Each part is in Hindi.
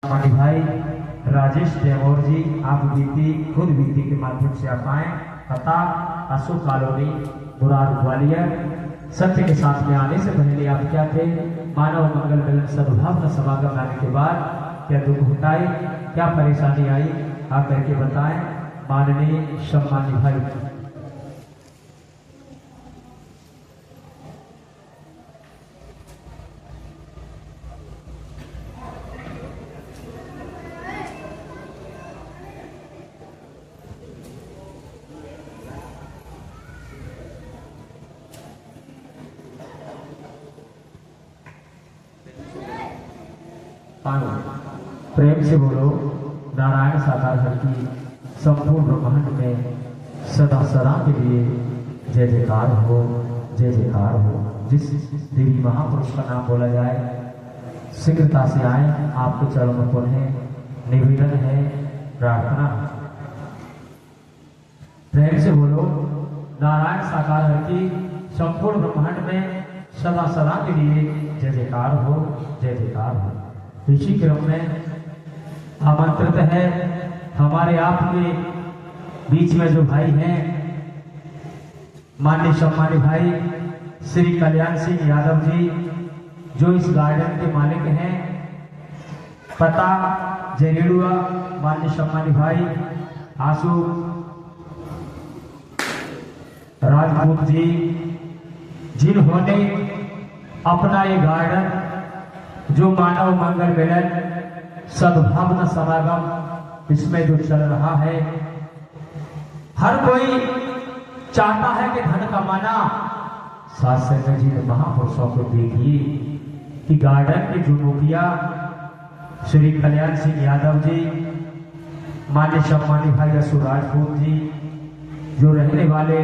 हमारे भाई राजेश तैमूर जी आप खुद बीती के माध्यम से आप आए। पता अशोक कॉलोनी बुरार ग्वालियर। सत्य के साथ में आने से पहले आप क्या थे? मानव मंगल मिलन सद्भावना समागम आने के बाद क्या दुख उठाई, क्या परेशानी आई, आकर के बताएं माननीय सम्मानित भाई। प्रेम से बोलो नारायण साकार हर की संपूर्ण ब्रह्मांड में सदा सदा के लिए जय जयकार हो, जय जयकार हो। जिस देवी महापुरुष का नाम बोला जाए शीघ्रता से आए। आपके चरणों में पुनः निवेदन है, प्रार्थना। प्रेम से बोलो नारायण साकार हर की संपूर्ण ब्रह्मांड में सदा सदा के लिए जय जयकार हो, जय जयकार हो। इसी क्रम में आमंत्रित है हमारे आपके बीच में जो भाई हैं माननीय सम्मानित भाई श्री कल्याण सिंह यादव जी, जो इस गार्डन के मालिक हैं। पता जरेड़ुआ माननीय सम्मानित भाई आशु राजपूत जी, जिन्होंने अपना ये गार्डन जो मानव मंगल मिलन सद्भावना समागम इसमें जो चल रहा है, हर कोई चाहता है कि धन कमाना। साथ संगत जी ने महापुरुषों को देखिए कि गार्डन के जो मुखिया श्री कल्याण सिंह यादव जी, मान्य सम्मानित भाई असुर राजपूत जी, जो रहने वाले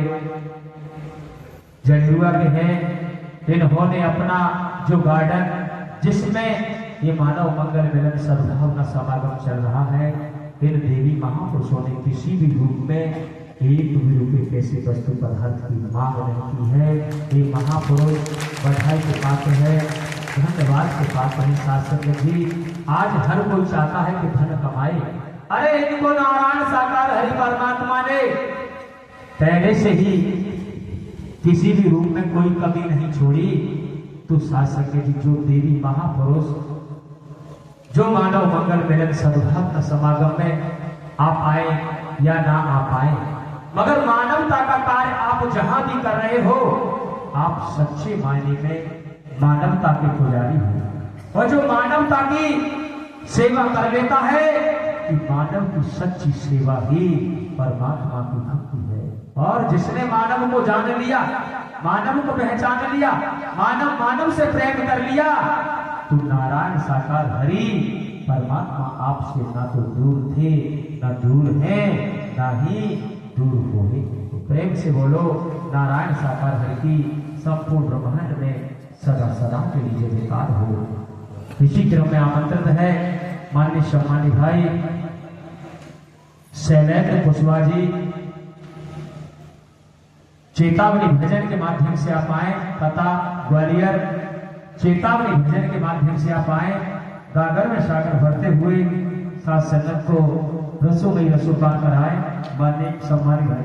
जनेरुआ के हैं, इन्होंने अपना जो गार्डन जिसमें ये मानव मंगल मिलन सद्भावना समागम चल रहा है, इन देवी महापुरुषों ने किसी भी रूप में एक भी रुपये पैसे वस्तु पदार्थ की मांग नहीं की है। ये महापुरुष बधाई के पात्र है, धन्यवाद के पात्र है। शासन जी आज हर कोई चाहता है कि धन कमाए। अरे इनको नारायण साकार हरि परमात्मा ने पहले से ही किसी भी रूप में कोई कमी नहीं छोड़ी। तो शासक जी जो देवी महापुरुष जो मानव मंगल मिलन सद्भावना समागम में आप आए या ना आ पाए, मगर मानवता का कार्य आप जहां भी कर रहे हो, आप सच्चे मायने में मानवता के पुजारी हो। और जो मानवता की सेवा कर लेता है कि मानव की सच्ची सेवा ही परमात्मा की भक्ति है। और जिसने मानव को जान लिया, मानव को पहचान लिया, मानव से प्रेम कर लिया, तो नारायण साकार हरि परमात्मा आपसे ना तो दूर थे, ना दूर हैं, ना ही दूर होंगे। तो प्रेम से बोलो नारायण साकार हरि की संपूर्ण ब्रह्मांड में सदा सदा के लिए जयकार हो। इसी क्रम में आमंत्रित है माननीय सम्मानित भाई शैलेंद्र कुशवाहा जी, चेतावनी भजन के माध्यम से आप आए। पता ग्वालियर। चेतावनी भजन के माध्यम से आप आए। गागर में सागर भरते हुए साथ संगत को रसों में रसों पार कराए। माननीय सम्मानित भाई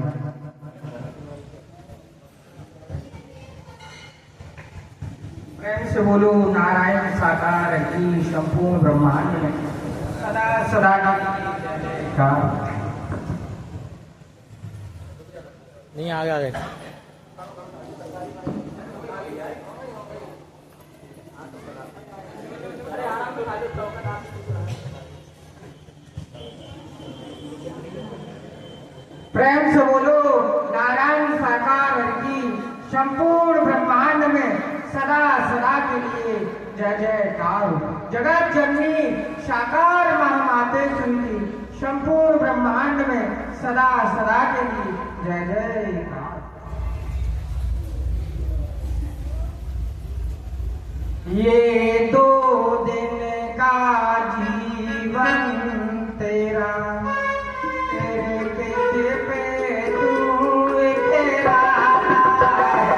प्रेम से बोलो नारायण साकार की संपूर्ण ब्रह्मांड में सदा सदा का नहीं आ गया। प्रेम से बोलो नारायण साकार की संपूर्ण ब्रह्मांड में सदा सदा के लिए जय जयकार। जगत जननी साकार महामाते की संपूर्ण ब्रह्मांड में सदा सदा के लिए जय जयकार। ये 2 दिन का जीवन तेरा, तेरे कहते पे तू तेरा है।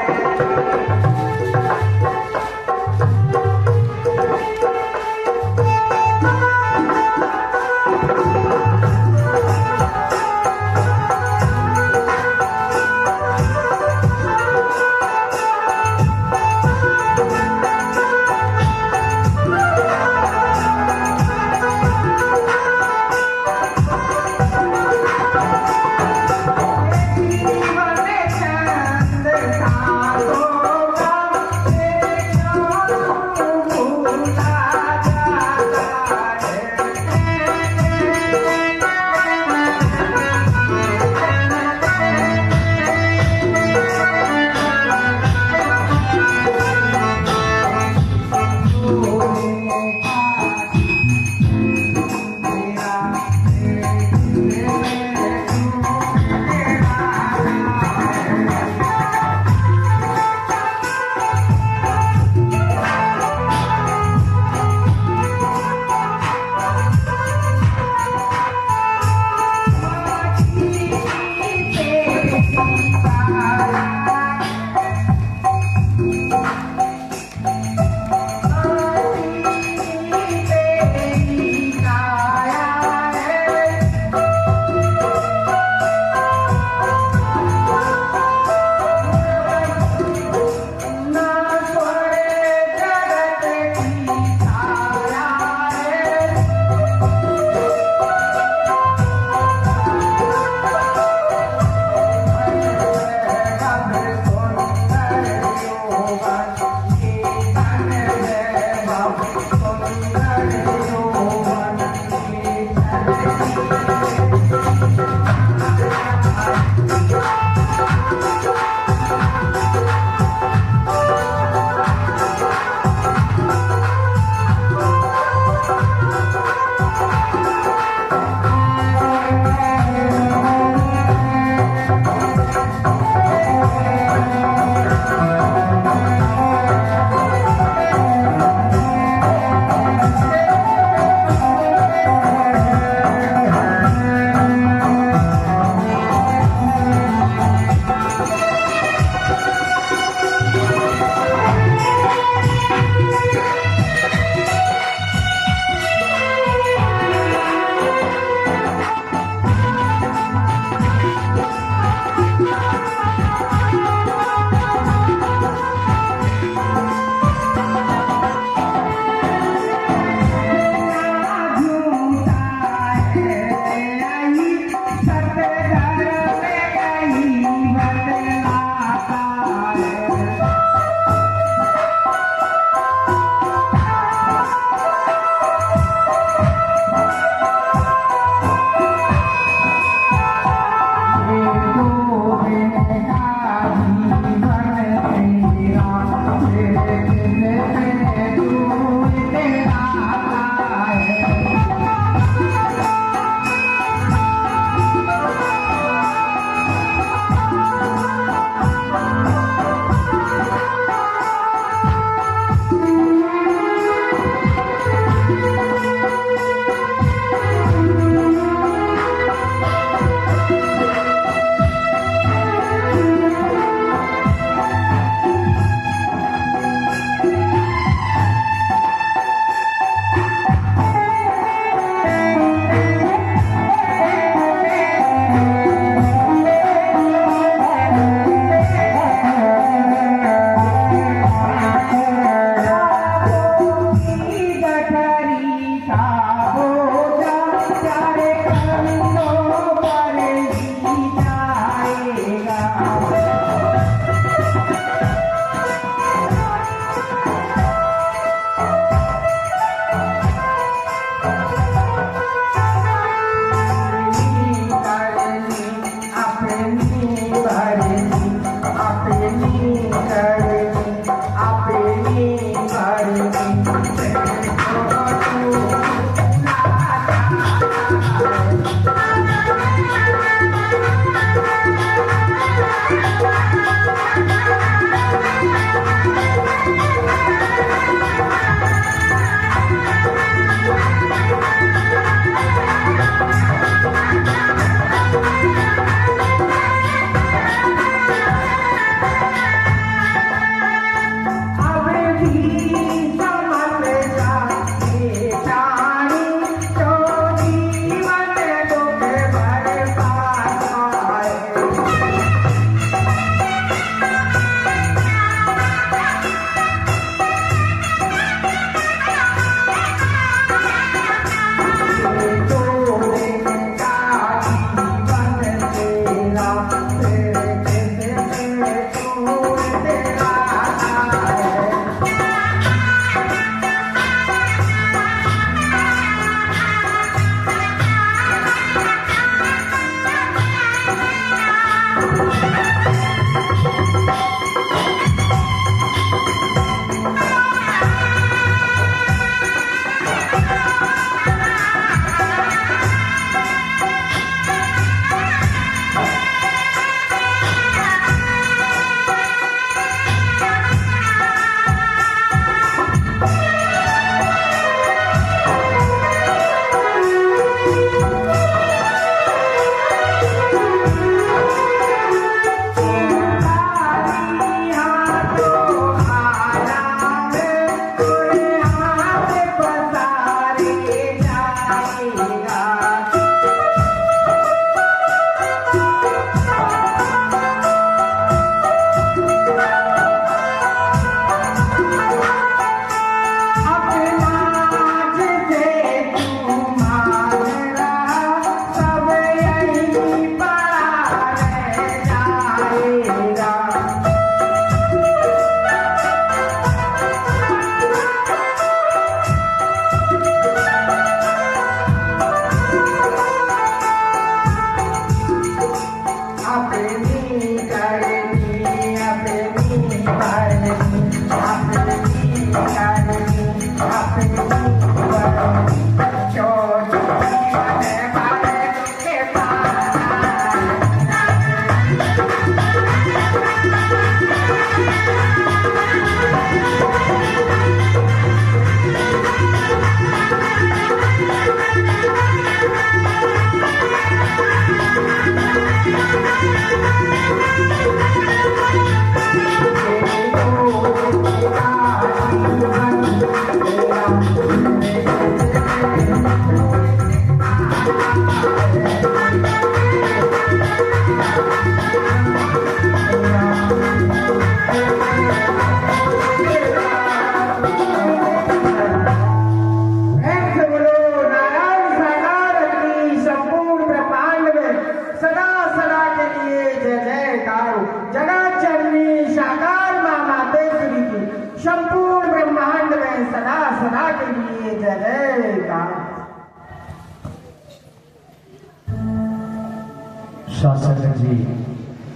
शासन जी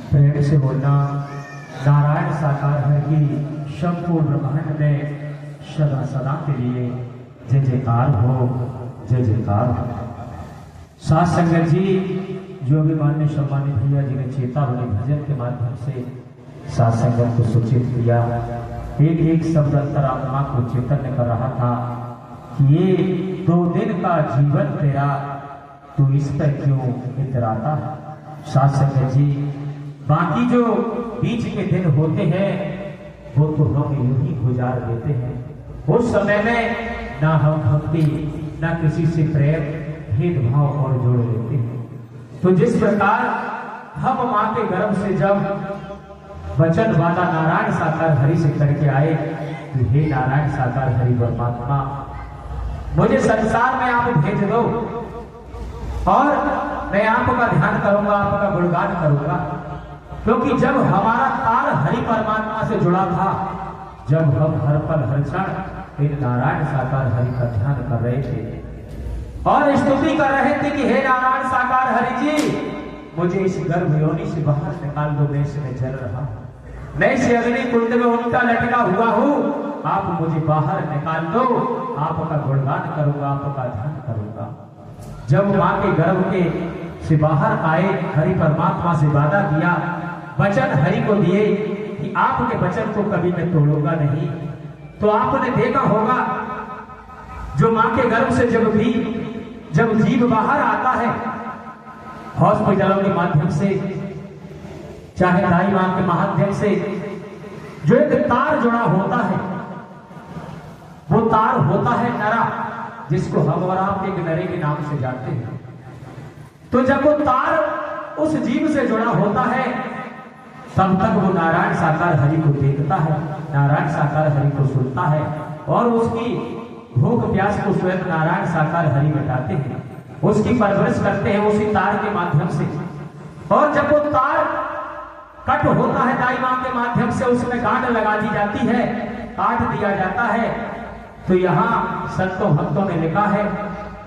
प्रेम से बोलना। नारायण साकार है कि संपूर्ण ब्रह्मांड में सदा सदा के लिए जय जयकार हो, जय जयकार हो। साथ संगत जी, जो भी मान्य सम्मानित भैया जी ने चेतावनी भजन के माध्यम से साथ संगत को सूचित किया, एक एक शब्द अंतरात्मा को चेतन कर रहा था कि ये 2 दिन का जीवन तेरा, तू इस पर क्यों इतराता है। साथ संगत जी, बाकी जो बीच के दिन होते हैं वो तो हम यूं ही गुजार देते हैं। उस समय में ना हम भक्ति, ना किसी से प्रेम, भेदभाव और जोड़ लेते हैं। तो जिस प्रकार हम माँ के गर्भ से जब वचन वादा नारायण साकार हरि से करके आए, तो हे नारायण साकार हरि परमात्मा, मुझे संसार में आप भेज दो और मैं आपका ध्यान करूंगा, आपका गुणगान करूंगा। क्योंकि जब हमारा तार हरि परमात्मा से जुड़ा था, जब हम हर पल हर क्षण इन नारायण साकार हरि का ध्यान कर रहे थे और स्तुति कर रहे थे कि हे नारायण साकार हरि जी, मुझे इस गर्भ योनि से बाहर निकाल दो, मैं इसमें जल रहा हूं, मैं इस अग्नि कुंड में उल्टा लटका हुआ हूं, आप मुझे बाहर निकाल दो, आपका गुणगान करूंगा, आपका ध्यान करूंगा। जब माँ के गर्भ के से बाहर आए, हरि परमात्मा से वादा किया, वचन हरि को दिए कि आपके वचन को कभी मैं तोड़ूंगा नहीं। तो आपने देखा होगा, जो माँ के गर्भ से जब जीव बाहर आता है हॉस्पिटलों के माध्यम से, चाहे दाई माँ के माध्यम से, जो एक तार जुड़ा होता है, वो तार होता है नरा, जिसको हम और आप एक नरे के नाम से जानते हैं। तो जब वो तार उस जीव से जुड़ा होता है, तब तक वो नारायण साकार हरि को देखता है, नारायण साकार हरि को सुनता है और उसकी भूख प्यास को स्वयं नारायण साकार हरि मिटाते हैं, उसकी परवरिश करते हैं उसी तार के माध्यम से। और जब वो तार कट होता है दाई मां के माध्यम से, उसमें गांठ लगा दी जाती है, काट दिया जाता है। तो यहाँ संतों भक्तों ने लिखा है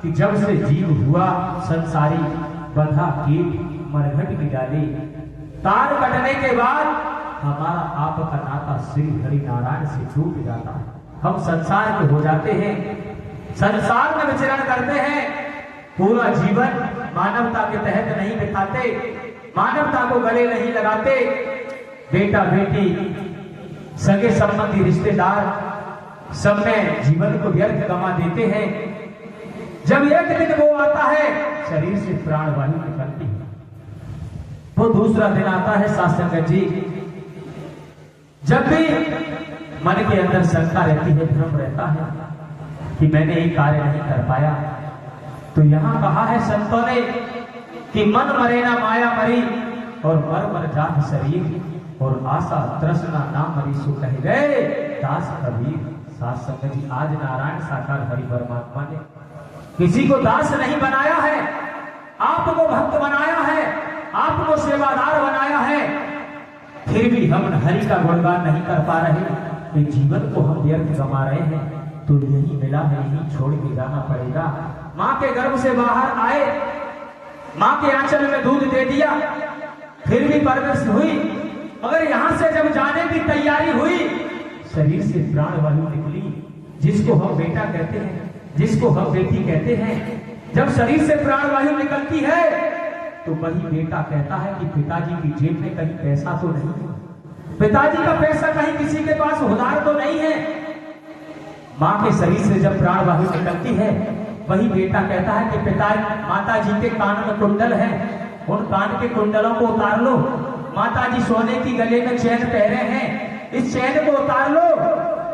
कि जब से जीव हुआ संसारी, बंधा कीट मरघट की डाली, तार कटने के बाद हमारा आपका नाता श्री हरि नारायण से टूट जाता है। हम संसार के हो जाते हैं, संसार में विचरण करते हैं, पूरा जीवन मानवता के तहत नहीं बिताते, मानवता को गले नहीं लगाते। बेटा बेटी, सगे संबंधी, रिश्तेदार, सब में जीवन को व्यर्थ गंवा देते हैं। जब एक दिन वो आता है, शरीर से प्राणवायु निकलती है, वो दूसरा दिन आता है सात्संग जी, जब भी मन के अंदर शंका रहती है, भ्रम रहता है कि मैंने ये कार्य नहीं कर पाया। तो यहां कहा है संतों ने कि मन मरे ना माया मरी और मर मर जात शरीर और आशा तृष्णा ना मरी सो कह गए दास कबीर। साथ संगत जी, आज नारायण साकार हरि परमात्मा ने किसी को दास नहीं बनाया है, आपको भक्त बनाया है, आपको सेवादार बनाया है। फिर भी हम हरि का गुणगान नहीं कर पा रहे, कि जीवन को हम व्यर्थ गंवा रहे हैं। तो यही मिला है, यही छोड़ के जाना पड़ेगा। माँ के गर्भ से बाहर आए, माँ के आंचल में दूध दे दिया, फिर भी परवरिश हुई, मगर यहां से जब जाने की तैयारी हुई, शरीर से प्राणवायु निकली, जिसको हम बेटा कहते हैं, जिसको हम बेटी कहते हैं। जब शरीर से प्राणवायु निकलती है, तो वही बेटा कहता है कि पिताजी की जेब में कहीं पैसा तो नहीं है, पिताजी का पैसा कहीं किसी के पास उधार तो नहीं है। माँ के शरीर से जब प्राणवायु निकलती है, वही बेटा कहता है कि पिता, माता जी के कान में कुंडल है, उन कान के कुंडलों को उतार लो। माता जी सोने की गले में चैन पहने हैं, इस चैन को उतार लो।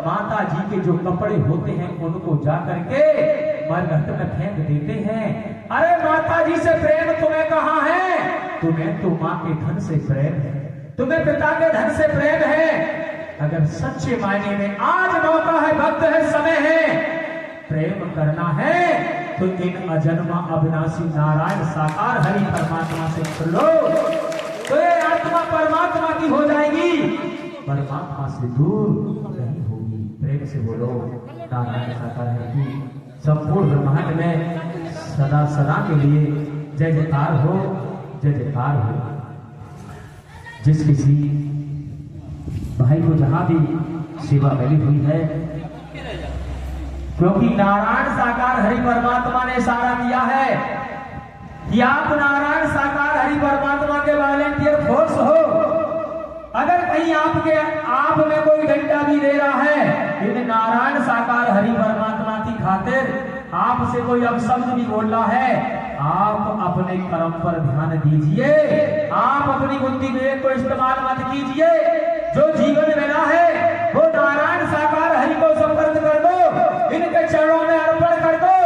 माता जी के जो कपड़े होते हैं उनको जा करके मरघट में फेंक देते हैं। अरे माता जी से प्रेम तुम्हें कहाँ है? तुम्हें तो माँ के धन से प्रेम है, तुम्हें पिता के धन से प्रेम है। अगर सच्चे मायने में आज मौका है, वक्त है, समय है, प्रेम करना है, तो इन अजन्मा अविनाशी नारायण साकार हरि परमात्मा से कर लो, तो ये आत्मा परमात्मा की हो जाएगी, परमात्मा से दूर नहीं होगी। प्रेम से बोलो नारायण साकार हरि की संपूर्ण ब्रह्मांड में सदा सदा के लिए जय जयकार हो, जय जयकार हो। जिस किसी भाई को जहां भी सेवा मिली हुई है, क्योंकि नारायण साकार हरि परमात्मा ने इशारा किया है कि आप नारायण साकार हरि परमात्मा के वॉलेंटियर फोर्स हो। अगर कहीं आप में कोई डंडा भी दे रहा है, इन नारायण साकार हरि परमात्मा की खातिर आपसे कोई अपशब्द भी बोल रहा है, आप अपने कर्म पर ध्यान दीजिए, आप अपनी बुद्धि विवेक को इस्तेमाल मत कीजिए। जो जीवन मिला है वो नारायण साकार हरि को समर्पित कर दो, इनके चरणों में अर्पण कर दो,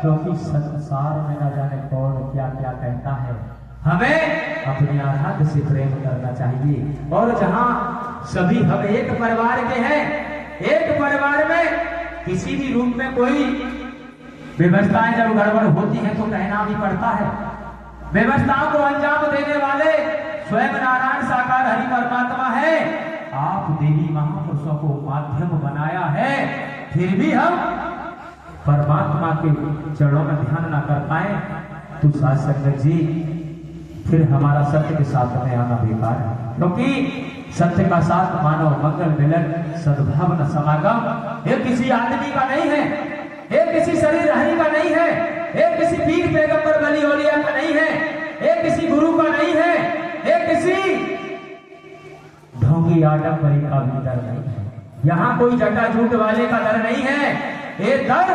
क्योंकि संसार में न जाने कौन क्या क्या कहता है। हमें अपने आराध्य से प्रेम करना चाहिए। और जहां सभी हम एक परिवार के हैं, एक परिवार में किसी भी रूप में कोई व्यवस्थाएं जब गड़बड़ होती है तो कहना भी पड़ता है। व्यवस्थाओं को अंजाम देने वाले स्वयं नारायण साकार हरि परमात्मा है। आप देवी महापुरुषों को माध्यम बनाया है, फिर भी हम परमात्मा के चरणों में ध्यान न कर पाए तो साथ संगत जी फिर हमारा सत्य के साथ में आना बेकार है। क्योंकि सत्य का साथ मानव मंगल मिलन सद्भावना समागम ये किसी आदमी का नहीं है, ये किसी शरीर हरि का नहीं है, ये किसी पीर पैगंबर बली औलिया का नहीं है, ये किसी गुरु का नहीं है, ये किसी ढोंगी आडंबरी का भी डर नहीं है। यहाँ कोई जटा झूठ वाले का डर नहीं है। ये डर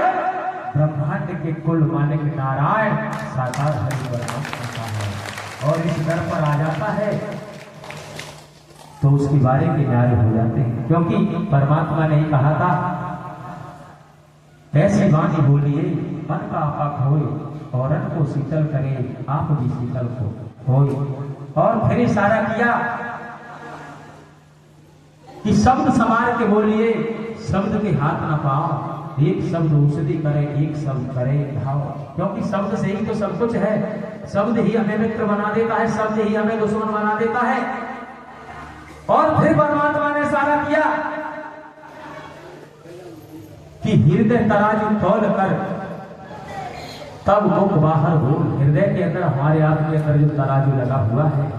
ब्रह्मांड के कुल मालिक नारायण साकार हरि परमात्मा का है। और इस डर पर आ जाता है तो उसकी बारे के न्यारे हो जाते हैं। क्योंकि परमात्मा ने ही कहा था, ऐसी वाणी बोलिए मन का आपा खोए और को शीतल करे आप भी शीतल को होए। और फिर इशारा किया कि शब्द संभाल के बोलिए, शब्द के हाथ न पाओ, एक शब्द औषधि करे एक शब्द करे घाव। क्योंकि शब्द से ही तो सब कुछ है। शब्द ही हमें मित्र बना देता है, शब्द ही हमें दुश्मन बना देता है। और फिर परमात्मा ने इशारा किया कि हृदय तराजू तौल कर तब मुख बाहर हो। हृदय के अंदर हमारे आत्मा के अंदर जो तराजू लगा हुआ है,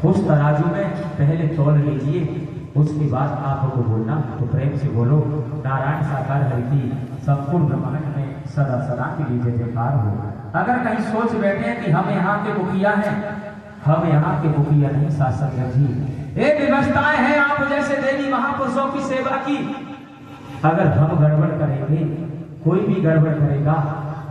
उस तराजू में पहले तौल लीजिए, उसके बाद आपको बोलना तो प्रेम से बोलो। नारायण साकार हरि की संपूर्ण ब्रह्मांड में सदा सदा के लिए जय जयकार हो। अगर कहीं सोच बैठे हैं कि हम यहाँ के मुखिया हैं, हम यहाँ के मुखिया नहीं शासक जी। एक व्यवस्थाएं हैं आप जैसे देवी महापुरुषों की सेवा की। अगर हम गड़बड़ करेंगे, कोई भी गड़बड़ करेगा,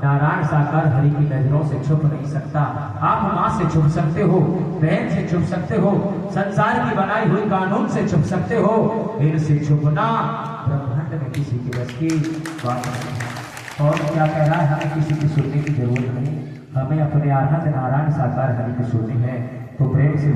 नारायण साकार हरि की नजरों से छुप नहीं सकता। आप माँ से छुप सकते हो, बहन से छुप सकते हो, संसार की बनाई हुई कानून से छुप सकते हो, इनसे छुपना ब्रह्मांड में किसी के बस की बात नहीं है। और क्या कह रहा है, हमें किसी की सुनने की जरूरत नहीं, हमें अपने आराध्य नारायण साकार हरि की सुननी है। तो प्रेम से